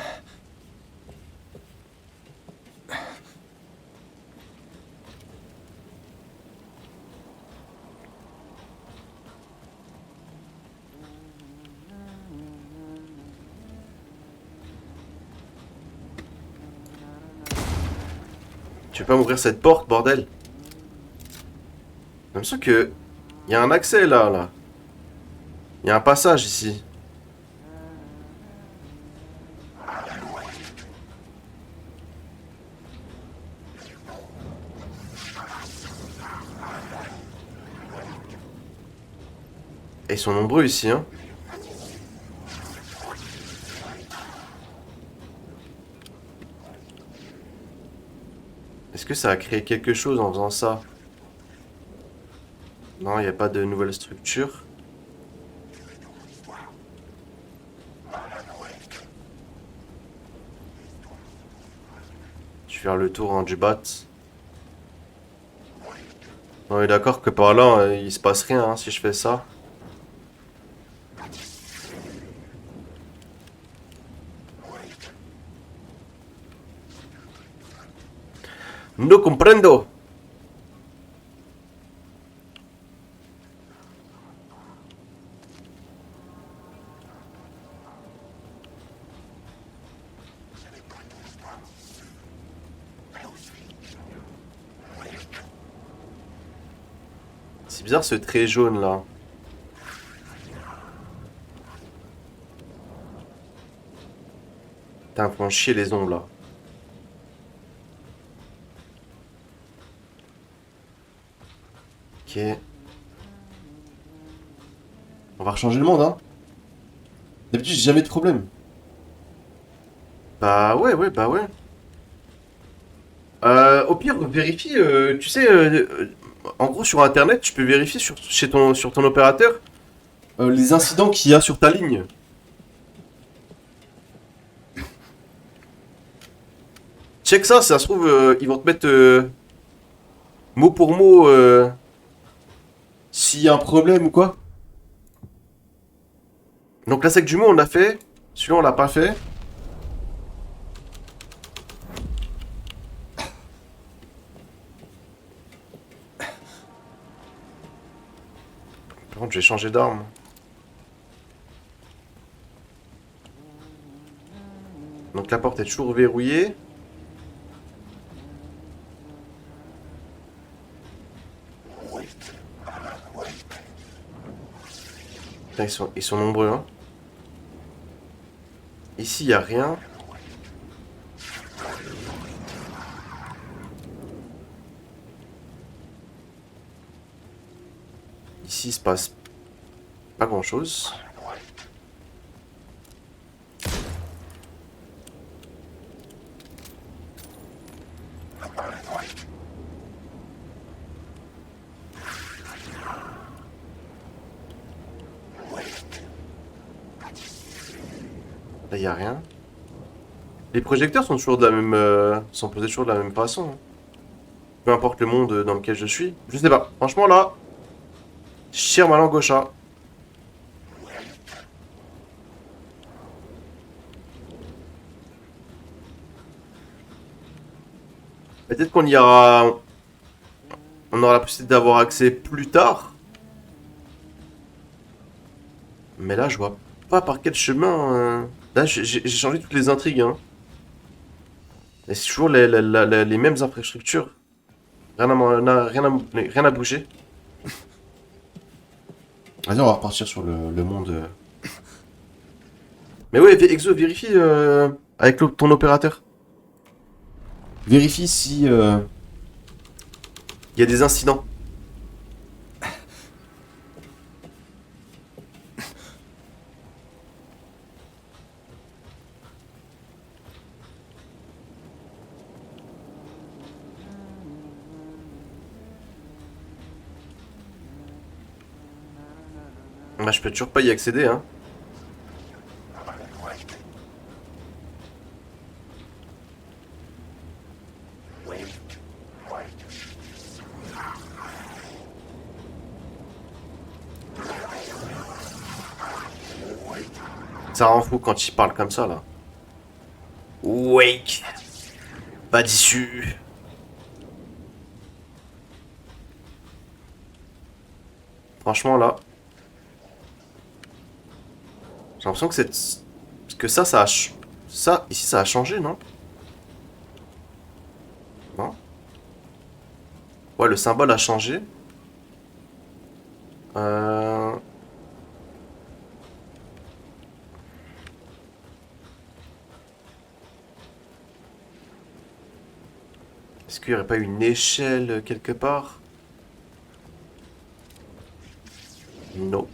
Tu veux pas m'ouvrir cette porte, bordel? J'ai l'impression que... Il y a un accès là. Il y a un passage ici. Et ils sont nombreux ici, hein. Est-ce que ça a créé quelque chose en faisant ça? Non, il n'y a pas de nouvelle structure. Je vais faire le tour en du bat. On est d'accord que par là, il se passe rien hein, si je fais ça. No comprendo. C'est bizarre ce trait jaune là. Putain, font chier les ombres là. Ok. On va rechanger le monde, hein. D'habitude, j'ai jamais de problème. Bah ouais, bah ouais. Au pire, vérifie, tu sais, en gros sur internet, tu peux vérifier sur ton opérateur les incidents qu'il y a sur ta ligne. Check ça, si ça se trouve, ils vont te mettre mot pour mot s'il y a un problème ou quoi. Donc la sec du mot on l'a fait, celui-là on l'a pas fait. Par contre je vais changer d'arme. Donc la porte est toujours verrouillée. Putain, ils sont nombreux, hein. Ici, il n'y a rien. Ici, il se passe pas grand-chose. Là, il n'y a rien. Les projecteurs sont toujours de la même, sont posés toujours de la même façon. Hein. Peu importe le monde dans lequel je suis. Je sais pas. Franchement, là, je tire ma langue au chat. Peut-être qu'on y aura... On aura la possibilité d'avoir accès plus tard. Mais là, je vois pas par quel chemin... Là, j'ai changé toutes les intrigues. Hein. Et c'est toujours les mêmes infrastructures. Rien à bouger. Vas-y, on va repartir sur le monde. Mais ouais, Exo, vérifie avec ton opérateur. Vérifie si il y a des incidents. Bah, je peux toujours pas y accéder, hein. Ça rend fou quand il parle comme ça, là. Wake. Pas d'issue. Franchement, là. J'ai l'impression que c'est... que ça a... Ça, ici, ça a changé, non? Non? Ouais, le symbole a changé. Est-ce qu'il n'y aurait pas une échelle quelque part? Non.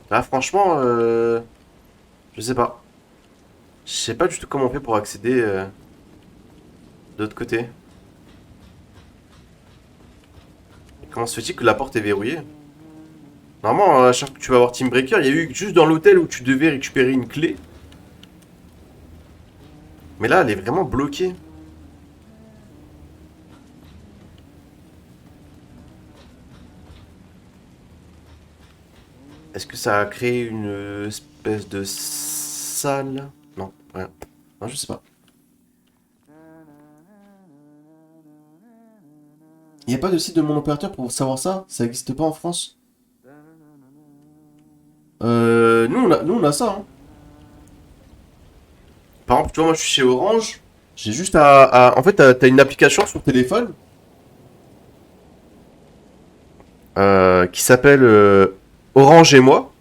Là, franchement, je sais pas. Je sais pas du tout comment on fait pour accéder de l'autre côté. Comment se fait-il que la porte est verrouillée? Normalement, à chaque fois que tu vas voir Team Breaker, il y a eu juste dans l'hôtel où tu devais récupérer une clé. Mais là, elle est vraiment bloquée. Est-ce que ça a créé une espèce de salle? Non, rien. Non, je sais pas. Il n'y a pas de site de mon opérateur pour savoir ça? Ça n'existe pas en France? Nous on a ça, hein. Par exemple, tu vois, moi je suis chez Orange. J'ai juste en fait, t'as une application sur téléphone qui s'appelle Orange et moi,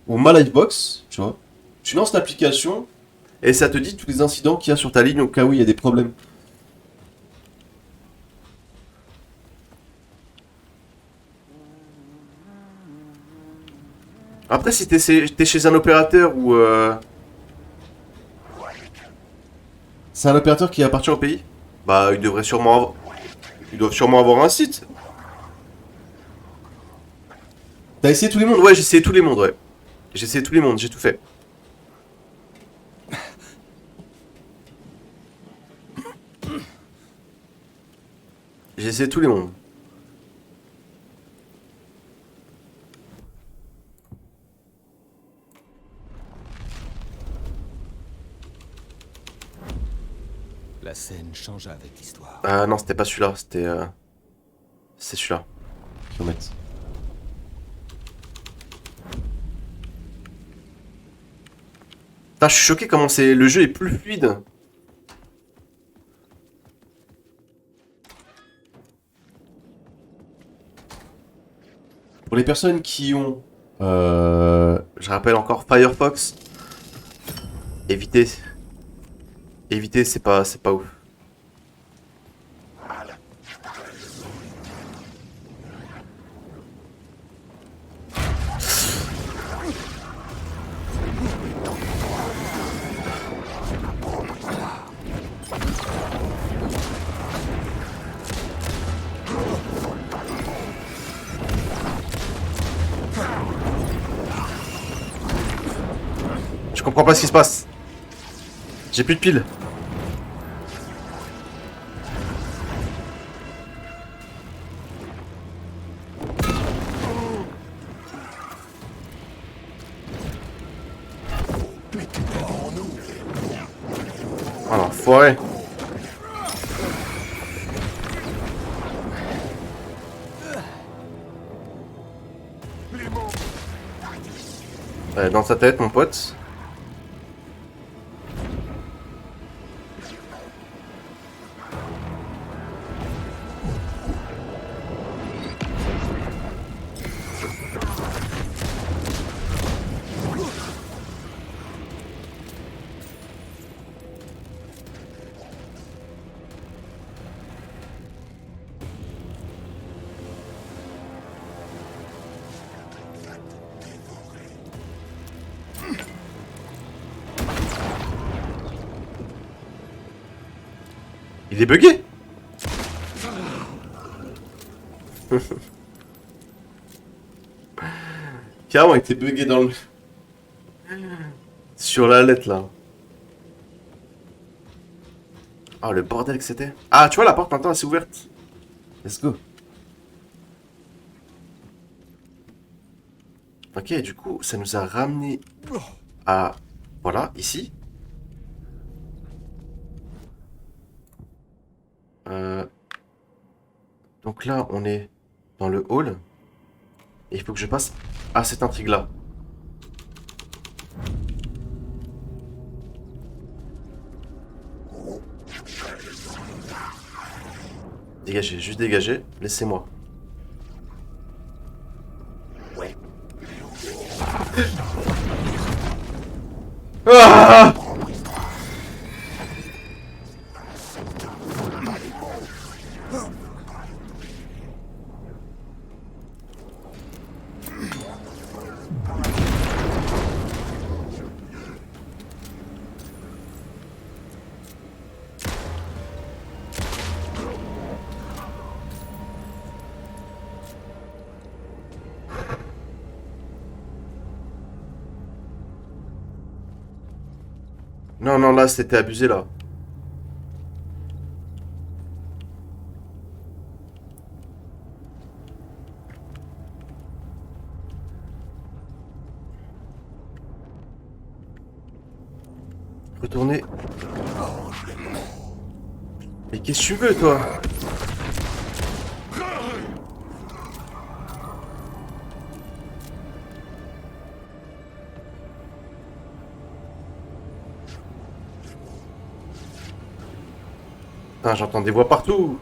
ou Ma Livebox, tu vois. Tu lances l'application et ça te dit tous les incidents qu'il y a sur ta ligne au cas où il y a des problèmes. Après, si t'es chez un opérateur ou... c'est un opérateur qui appartient au pays, bah ils doivent sûrement avoir un site. T'as essayé tous les mondes? Ouais, j'ai essayé tous les mondes, ouais. J'ai essayé tous les mondes, j'ai tout fait. J'ai essayé tous les mondes. La scène changea avec l'histoire. Ah non, c'était pas celui-là, c'était... c'est celui-là. Kilomètres. Putain, je suis choqué comment le jeu est plus fluide. Pour les personnes qui ont... je rappelle encore Firefox. Évitez. Éviter, c'est pas ouf. Je comprends pas ce qui se passe. J'ai plus de piles. Oh l'enfoiré. Dans sa tête, mon pote. Il est bugué. Carrément, il était bugué dans le... Sur la lettre, là. Oh, le bordel que c'était. Ah, tu vois, la porte, maintenant, elle s'est ouverte. Let's go. Ok, du coup, ça nous a ramené à... Voilà, ici. Donc là, on est dans le hall. Et il faut que je passe à cette intrigue-là. Dégagez, juste dégagez. Laissez-moi. Ah! Non, non, là, c'était abusé, là. Retournez. Mais qu'est-ce que tu veux, toi? Putain, j'entends des voix partout.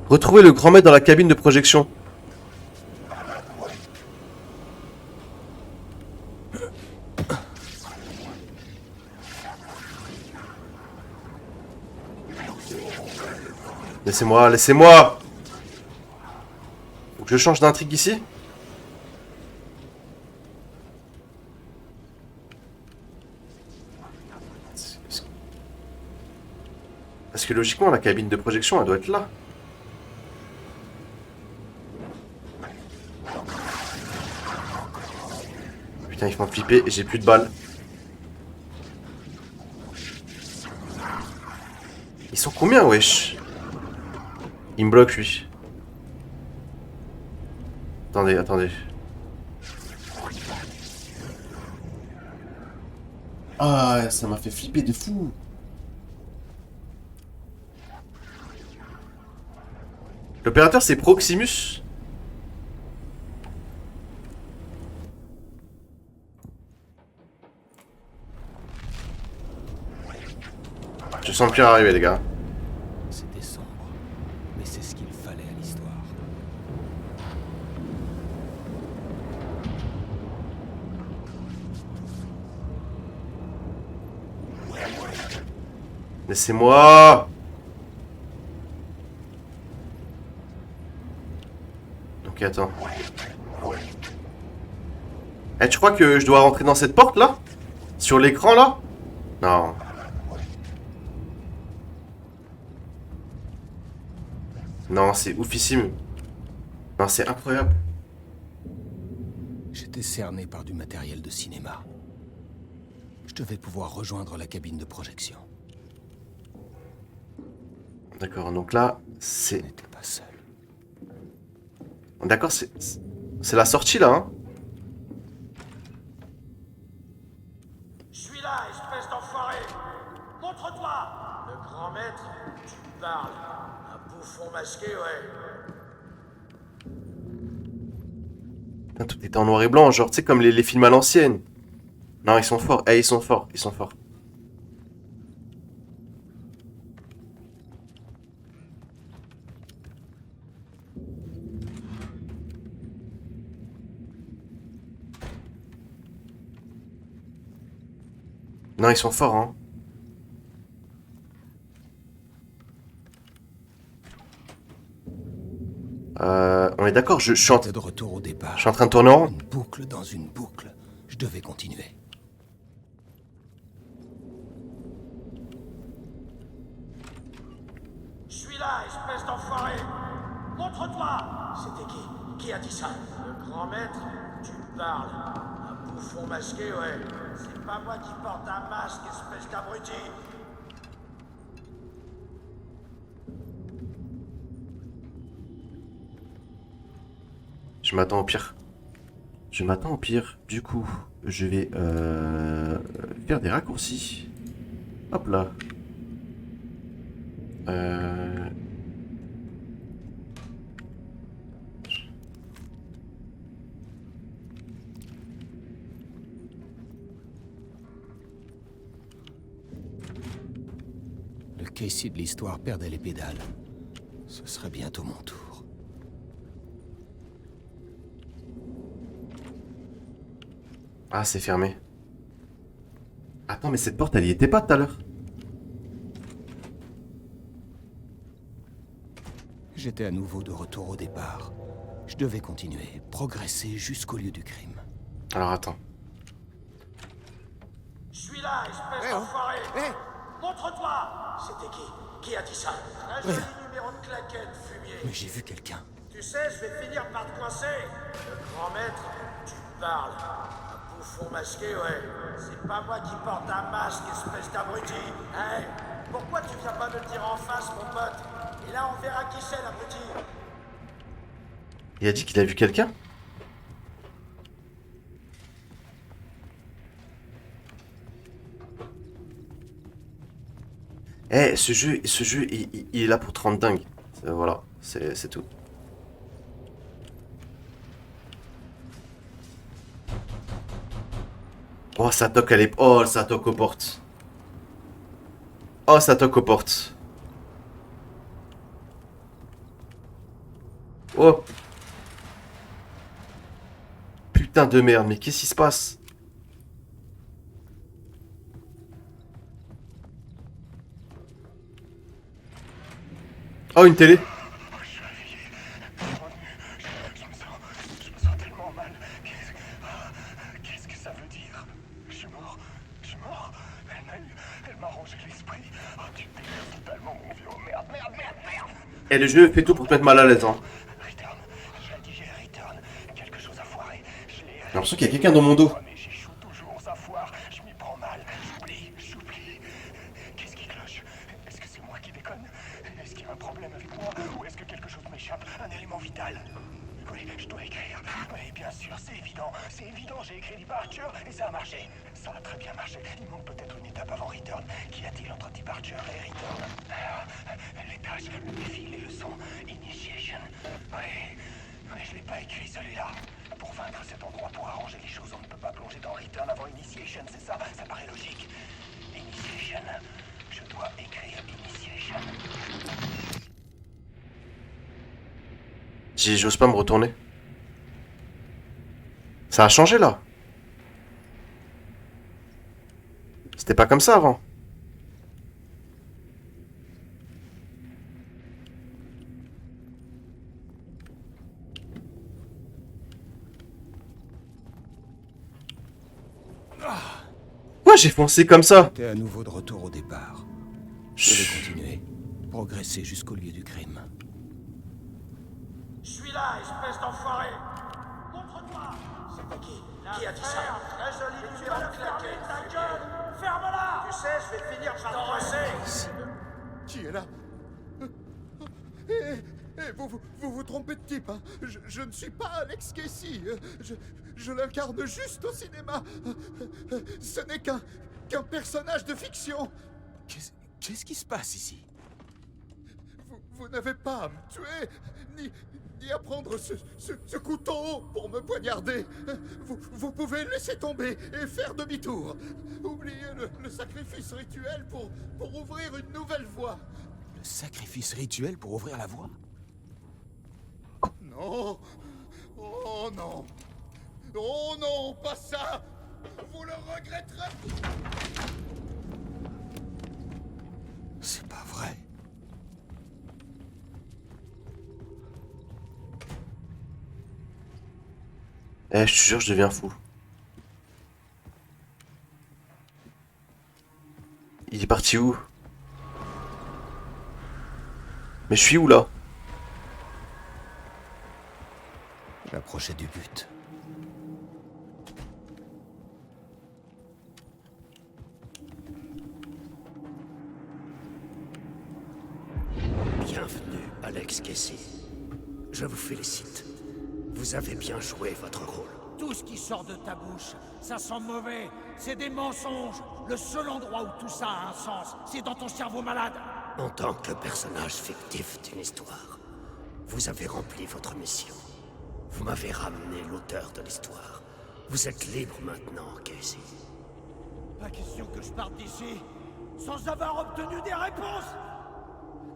Retrouvez le grand maître dans la cabine de projection. Laissez-moi, laissez-moi! Faut que je change d'intrigue ici? Parce que logiquement, la cabine de projection, elle doit être là. Putain, ils font flipper et j'ai plus de balles. Ils sont combien, wesh? Il me bloque, lui. Attendez, attendez. Ah, ça m'a fait flipper de fou. L'opérateur, c'est Proximus. Je sens le pire arriver, les gars. C'était sombre, mais c'est ce qu'il fallait à l'histoire. Laissez-moi. Ok, attends. Eh, tu crois que je dois rentrer dans cette porte, là? Sur l'écran, là? Non. Non, c'est oufissime. Non, c'est incroyable. J'étais cerné par du matériel de cinéma. Je devais pouvoir rejoindre la cabine de projection. D'accord, donc là, Je c'est... n'étais pas seul. D'accord, c'est la sortie, là, hein? Je suis là, espèce d'enfoiré! Montre-toi! Le grand maître, tu me parles. Un bouffon masqué, ouais. Putain, tout était en noir et blanc, genre, tu sais, comme les films à l'ancienne. Non, ils sont forts. Eh, ils sont forts, ils sont forts. Non, ils sont forts, hein. On est d'accord, je suis de retour au départ. Je suis en train de tourner en rond. Une boucle dans une boucle. Je devais continuer. Je suis là, espèce d'enfoiré. Montre-toi. C'était qui? Qui a dit ça? Le grand maître? Tu me parles. Un bouffon masqué, ouais. C'est pas moi qui porte un masque, espèce d'abruti. Je m'attends au pire. Je m'attends au pire. Du coup, je vais faire des raccourcis. Hop là. Le Casey de l'histoire perdait les pédales. Ce serait bientôt mon tour. Ah, c'est fermé. Attends, mais cette porte, elle y était pas tout à l'heure. J'étais à nouveau de retour au départ. Je devais continuer, progresser jusqu'au lieu du crime. Alors attends. Je suis là, espèce d'enfoiré. Montre-toi. C'était qui? Qui a dit ça? Très joli numéro de claquette, fumier. Mais j'ai vu quelqu'un. Tu sais, je vais finir par te coincer. Le grand maître, tu me parles. Un bouffon masqué, ouais. C'est pas moi qui porte un masque, espèce d'abruti. Hein? Pourquoi tu viens pas me le dire en face, mon pote? Et là, on verra qui c'est, l'abruti. Il a dit qu'il a vu quelqu'un? Eh, ce jeu, il est là pour te rendre dingue. Voilà, c'est tout. Oh, ça toque à oh, ça toque aux portes. Oh, ça toque aux portes. Oh. Putain de merde, mais qu'est-ce qui se passe? Oh, une télé. Je me sens tellement mal. Qu'est-ce que ça veut dire? Je suis mort. Elle m'a rangé l'esprit. Oh, tu me démerdes totalement, mon vieux. Merde. Et le jeu fait tout pour te mettre mal à l'aise, hein. Return. Je l'ai dit, j'ai Return. Quelque chose a foiré. J'ai l'impression qu'il y a quelqu'un dans mon dos. Mais j'échoue toujours, ça foire. Je m'y prends mal. J'oublie. Qu'est-ce qui cloche? Est-ce que c'est moi qui déconne? Est-ce qu'il y a un problème avec moi? Ou est-ce que quelque chose m'échappe? Un élément vital? Oui, je dois écrire. Oui, bien sûr, c'est évident. J'ai écrit Departure et ça a marché. Ça a très bien marché. Il manque peut-être une étape avant Return. Qu'y a-t-il entre Departure et Return? Les tâches, le défi, les leçons. Initiation. Oui, je l'ai pas écrit celui-là. Pour vaincre cet endroit, pour arranger les choses, on ne peut pas plonger dans Return avant Initiation, c'est ça? Ça paraît logique. Initiation. Je dois écrire Initiation. J'ose pas me retourner. Ça a changé là. C'était pas comme ça avant. Ouais, j'ai foncé comme ça. J'étais à nouveau de retour au départ. Je devais continuer, progresser jusqu'au lieu du crime. Je suis là, espèce d'enfoiré. Montre-toi. C'était qui? Qui a dit ça? Très joli numéro de claquette. Ta gueule. Ferme-la. Tu sais, je vais finir par te coincer. Qui est là? Vous trompez de type, hein? Je ne suis pas Alex Casey. Je l'incarne juste au cinéma. Ce n'est qu'un personnage de fiction. Qu'est-ce qui se passe ici? Vous n'avez pas à me tuer, ni à prendre ce couteau pour me poignarder. Vous pouvez laisser tomber et faire demi-tour. Oubliez le sacrifice rituel pour ouvrir une nouvelle voie. Le sacrifice rituel pour ouvrir la voie? Non. Oh non. Oh non, pas ça. Vous le regretterez. C'est pas vrai. Eh, je te jure, je deviens fou. Il est parti où? Mais je suis où là? Il approchait du but. Bienvenue, Alex Casey. Je vous félicite. Vous avez bien joué votre rôle. Tout ce qui sort de ta bouche, ça sent mauvais. C'est des mensonges. Le seul endroit où tout ça a un sens, c'est dans ton cerveau malade. En tant que personnage fictif d'une histoire, vous avez rempli votre mission. Vous m'avez ramené l'auteur de l'histoire. Vous êtes libre maintenant, Casey. Pas question que je parte d'ici sans avoir obtenu des réponses.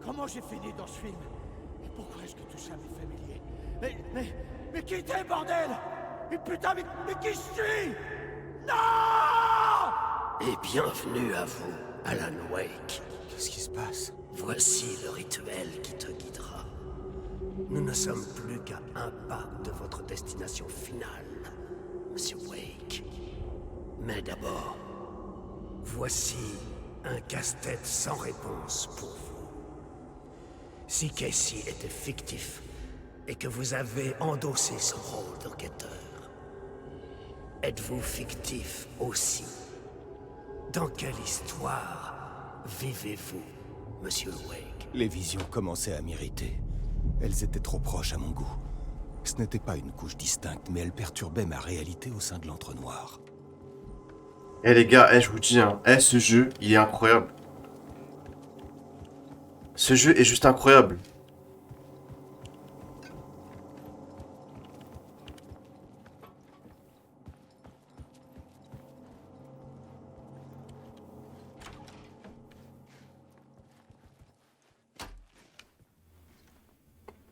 Comment j'ai fini dans ce film? Et pourquoi est-ce que tout ça m'est familier? Mais qui t'es, bordel? Et putain, mais qui je suis? Non! Et bienvenue à vous, Alan Wake. Qu'est-ce qui se passe? Voici le rituel qui te guidera. Nous ne sommes plus qu'à un pas de votre destination finale, Monsieur Wake. Mais d'abord, voici un casse-tête sans réponse pour vous. Si Casey était fictif et que vous avez endossé son rôle d'enquêteur, êtes-vous fictif aussi? Dans quelle histoire vivez-vous, Monsieur Wake? Les visions commençaient à m'irriter. Elles étaient trop proches à mon goût. Ce n'était pas une couche distincte, mais elles perturbaient ma réalité au sein de l'entre-noir. Eh les gars, je vous dis, hein, ce jeu, il est incroyable. Ce jeu est juste incroyable.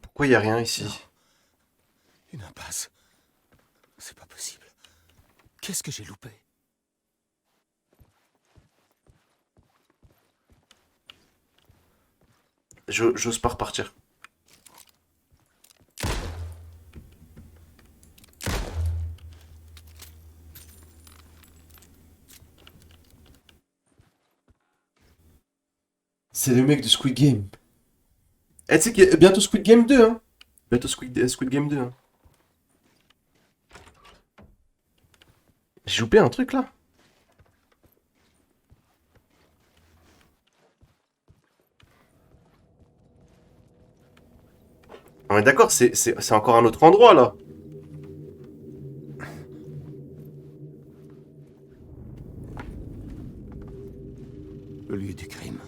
Pourquoi il n'y a rien ici? Non. Une impasse. C'est pas possible. Qu'est-ce que j'ai loupé? J'ose pas repartir. C'est le mec de Squid Game. Eh, tu sais qu'il y a bientôt Squid Game 2, hein. Bientôt Squid Game 2, hein. J'ai loupé un truc, là. On est d'accord, c'est encore un autre endroit, là. Le lieu du crime.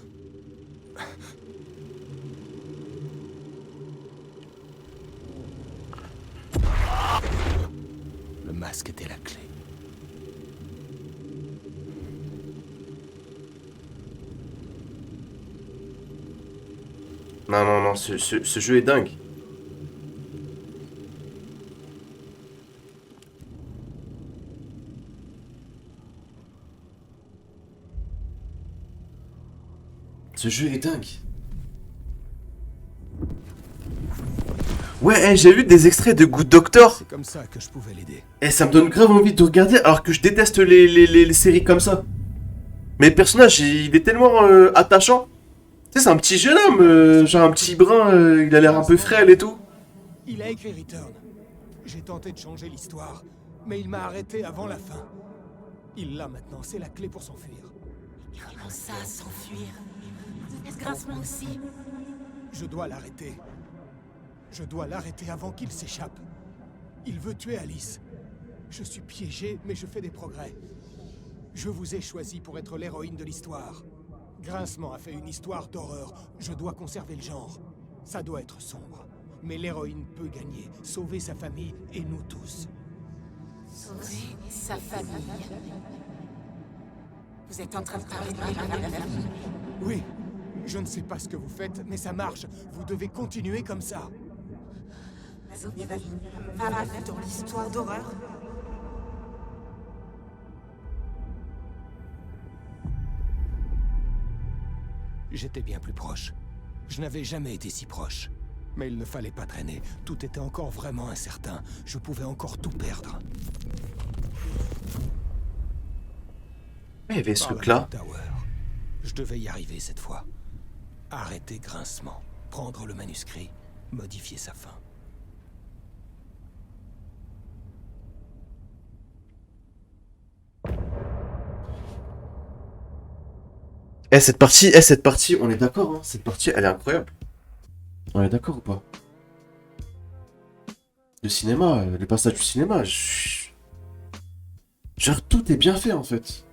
Le masque était la clé. Non, non, non, ce jeu est dingue. Ce jeu est dingue. Ouais, j'ai vu des extraits de Good Doctor. C'est comme ça que je pouvais l'aider. Et ça me donne grave envie de regarder alors que je déteste les séries comme ça. Mais le personnage, il est tellement attachant. Tu sais, c'est un petit jeune homme, genre un petit brun, il a l'air un peu frêle et tout. Il a écrit Return. J'ai tenté de changer l'histoire, mais il m'a arrêté avant la fin. Il l'a maintenant, c'est la clé pour s'enfuir. Comment ça, s'enfuir? Est-ce Grincement aussi? Je dois l'arrêter. Je dois l'arrêter avant qu'il s'échappe. Il veut tuer Alice. Je suis piégé, mais je fais des progrès. Je vous ai choisi pour être l'héroïne de l'histoire. Grincement a fait une histoire d'horreur. Je dois conserver le genre. Ça doit être sombre. Mais l'héroïne peut gagner, sauver sa famille et nous tous. Sauver sa famille? Vous êtes en train de parler de ma famille? Oui. Je ne sais pas ce que vous faites, mais ça marche. Vous devez continuer comme ça. Sauver ma famille dans l'histoire d'horreur? J'étais bien plus proche. Je n'avais jamais été si proche. Mais il ne fallait pas traîner. Tout était encore vraiment incertain. Je pouvais encore tout perdre. Il y avait ce Parle à truc-là. Tower. Je devais y arriver cette fois. Arrêter Grincement, prendre le manuscrit, modifier sa fin. Cette partie, on est d'accord, hein. Cette partie, elle est incroyable. On est d'accord ou pas? Le cinéma, le passage du cinéma, genre tout est bien fait en fait.